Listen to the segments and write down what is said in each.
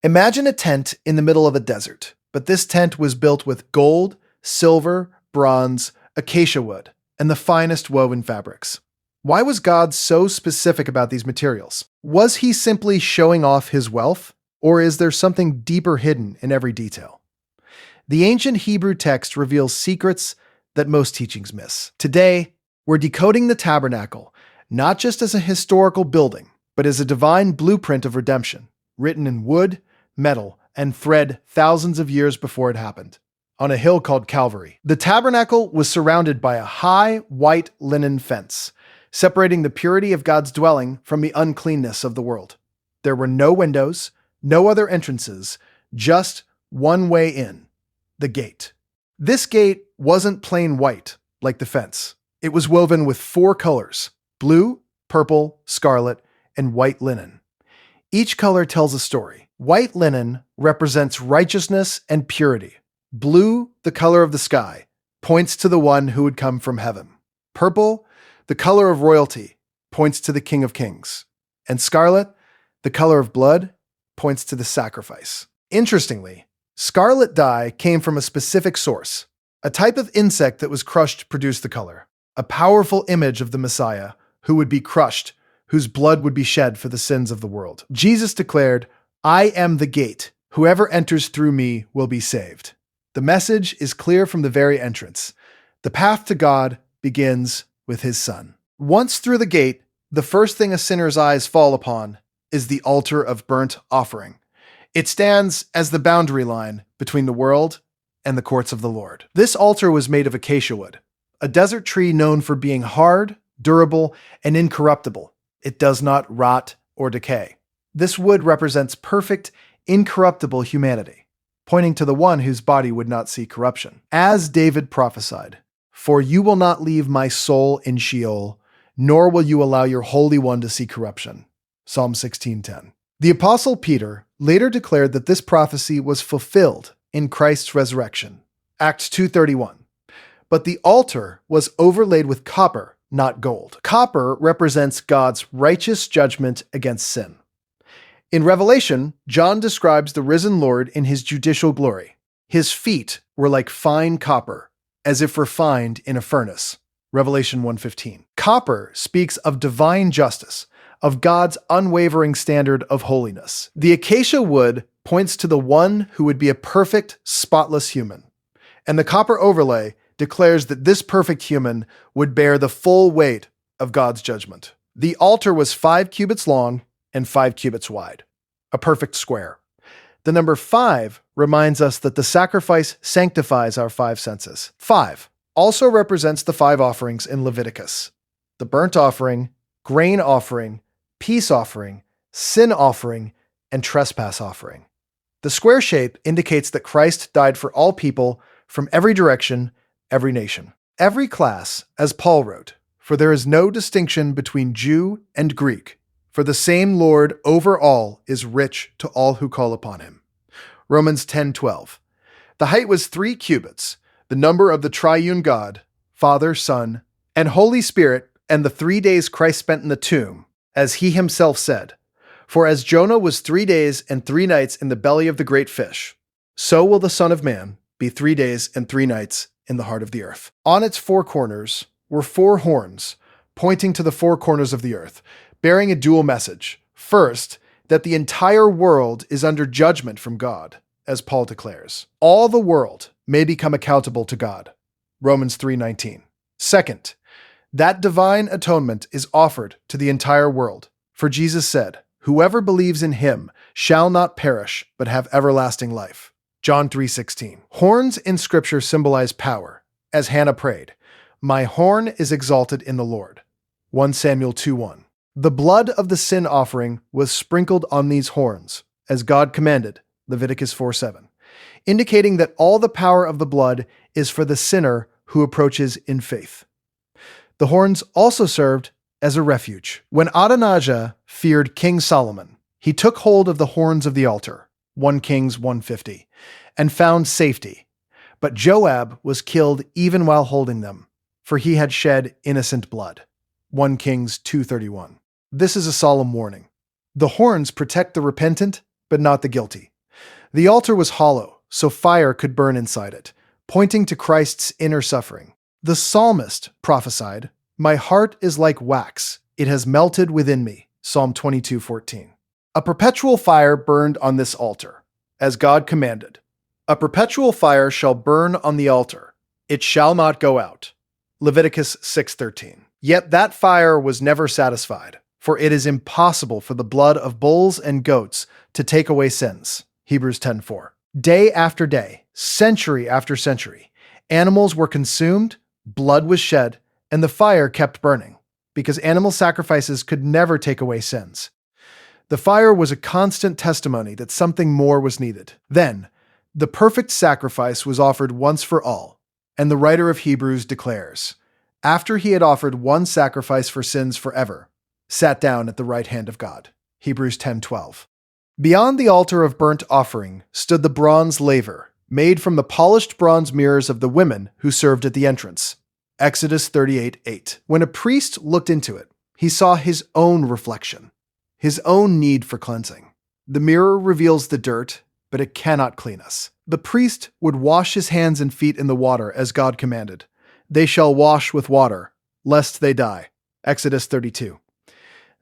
Imagine a tent in the middle of a desert, but this tent was built with gold, silver, bronze, acacia wood, and the finest woven fabrics. Why was God so specific about these materials? Was he simply showing off his wealth, or is there something deeper hidden in every detail? The ancient Hebrew text reveals secrets that most teachings miss. Today, we're decoding the tabernacle, not just as a historical building, but as a divine blueprint of redemption, written in wood, metal, and thread thousands of years before it happened, on a hill called Calvary. The tabernacle was surrounded by a high, white linen fence, separating the purity of God's dwelling from the uncleanness of the world. There were no windows, no other entrances, just one way in, the gate. This gate wasn't plain white, like the fence. It was woven with 4 colors: blue, purple, scarlet, and white linen. Each color tells a story. White linen represents righteousness and purity. Blue, the color of the sky, points to the one who would come from heaven. Purple, the color of royalty, points to the King of Kings. And scarlet, the color of blood, points to the sacrifice. Interestingly, scarlet dye came from a specific source. A type of insect that was crushed to produce the color. A powerful image of the Messiah, who would be crushed, whose blood would be shed for the sins of the world. Jesus declared, "I am the gate. Whoever enters through me will be saved." The message is clear from the very entrance. The path to God begins with his Son. Once through the gate, the first thing a sinner's eyes fall upon is the altar of burnt offering. It stands as the boundary line between the world and the courts of the Lord. This altar was made of acacia wood, a desert tree known for being hard, durable, and incorruptible. It does not rot or decay. This wood represents perfect, incorruptible humanity, pointing to the one whose body would not see corruption. As David prophesied, "For you will not leave my soul in Sheol, nor will you allow your Holy One to see corruption." Psalm 16:10. The Apostle Peter later declared that this prophecy was fulfilled in Christ's resurrection. Acts 2:31. But the altar was overlaid with copper, not gold. Copper represents God's righteous judgment against sin. In Revelation, John describes the risen Lord in his judicial glory. His feet were like fine copper, as if refined in a furnace. Revelation 1:15. Copper speaks of divine justice, of God's unwavering standard of holiness. The acacia wood points to the one who would be a perfect, spotless human. And the copper overlay declares that this perfect human would bear the full weight of God's judgment. The altar was 5 cubits long and 5 cubits wide, a perfect square. The number 5 reminds us that the sacrifice sanctifies our 5 senses. 5 also represents the 5 offerings in Leviticus: the burnt offering, grain offering, peace offering, sin offering, and trespass offering. The square shape indicates that Christ died for all people from every direction, every nation, every class, as Paul wrote, "For there is no distinction between Jew and Greek, for the same Lord over all is rich to all who call upon him." Romans 10:12. The height was 3 cubits, the number of the triune God, Father, Son, and Holy Spirit, and the 3 days Christ spent in the tomb, as he himself said, "For as Jonah was 3 days and 3 nights in the belly of the great fish, so will the Son of Man be 3 days and 3 nights in the heart of the earth." On its 4 corners were 4 horns, pointing to the 4 corners of the earth, bearing a dual message. First, that the entire world is under judgment from God, as Paul declares. All the world may become accountable to God. Romans 3:19. Second, that divine atonement is offered to the entire world. For Jesus said, "Whoever believes in him shall not perish, but have everlasting life." John 3:16. Horns in Scripture symbolize power, as Hannah prayed, "My horn is exalted in the Lord." 1 Samuel 2:1. The blood of the sin offering was sprinkled on these horns, as God commanded, Leviticus 4:7, indicating that all the power of the blood is for the sinner who approaches in faith. The horns also served as a refuge. When Adonijah feared King Solomon, he took hold of the horns of the altar, 1 Kings 1:50, and found safety. But Joab was killed even while holding them, for he had shed innocent blood. 1 Kings 2:31. This is a solemn warning. The horns protect the repentant, but not the guilty. The altar was hollow, so fire could burn inside it, pointing to Christ's inner suffering. The psalmist prophesied, "My heart is like wax, it has melted within me." Psalm 22:14. A perpetual fire burned on this altar, as God commanded. A perpetual fire shall burn on the altar, it shall not go out. Leviticus 6:13. Yet that fire was never satisfied, for it is impossible for the blood of bulls and goats to take away sins. Hebrews 10:4. Day after day, century after century, animals were consumed, blood was shed, and the fire kept burning, because animal sacrifices could never take away sins. The fire was a constant testimony that something more was needed. Then, the perfect sacrifice was offered once for all, and the writer of Hebrews declares, after he had offered one sacrifice for sins forever, sat down at the right hand of God. Hebrews 10:12. Beyond the altar of burnt offering stood the bronze laver, made from the polished bronze mirrors of the women who served at the entrance. Exodus 38:8. When a priest looked into it, he saw his own reflection, his own need for cleansing. The mirror reveals the dirt, but it cannot clean us. The priest would wash his hands and feet in the water as God commanded. They shall wash with water, lest they die. Exodus 32.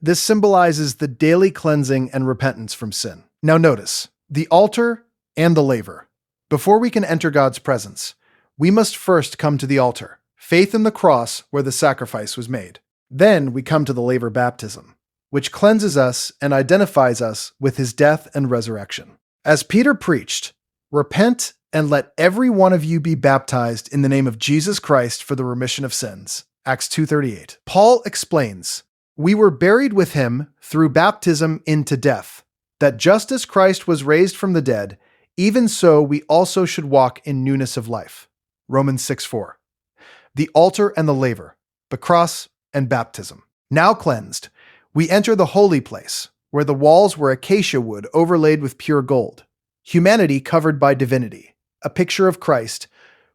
This symbolizes the daily cleansing and repentance from sin. Now notice, the altar and the laver. Before we can enter God's presence, we must first come to the altar, faith in the cross where the sacrifice was made. Then we come to the laver baptism, which cleanses us and identifies us with his death and resurrection. As Peter preached, repent and let every one of you be baptized in the name of Jesus Christ for the remission of sins. Acts 2:38. Paul explains, we were buried with him through baptism into death, that just as Christ was raised from the dead, even so we also should walk in newness of life. Romans 6:4. The altar and the laver, the cross and baptism. Now cleansed, we enter the holy place, where the walls were acacia wood overlaid with pure gold. Humanity covered by divinity, a picture of Christ,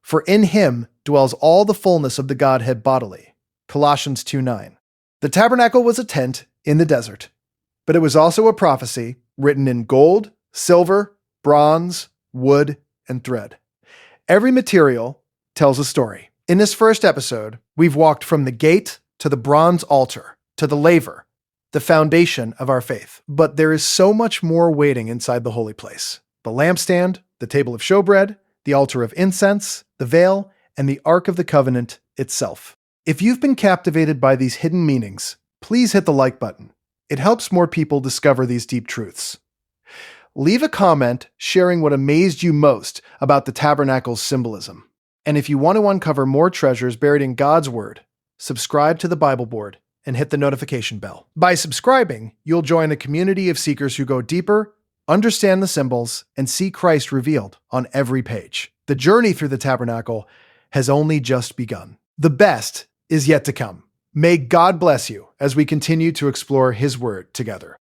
for in him dwells all the fullness of the Godhead bodily. Colossians 2:9. The tabernacle was a tent in the desert, but it was also a prophecy written in gold, silver, bronze, wood, and thread. Every material tells a story. In this first episode, we've walked from the gate to the bronze altar to the laver, the foundation of our faith. But there is so much more waiting inside the holy place. The lampstand, the table of showbread, the altar of incense, the veil, and the Ark of the Covenant itself. If you've been captivated by these hidden meanings, please hit the like button. It helps more people discover these deep truths. Leave a comment sharing what amazed you most about the tabernacle's symbolism. And if you want to uncover more treasures buried in God's Word, subscribe to the Bible Board and hit the notification bell. By subscribing, you'll join a community of seekers who go deeper, understand the symbols, and see Christ revealed on every page. The journey through the tabernacle has only just begun. The best is yet to come. May God bless you as we continue to explore His Word together.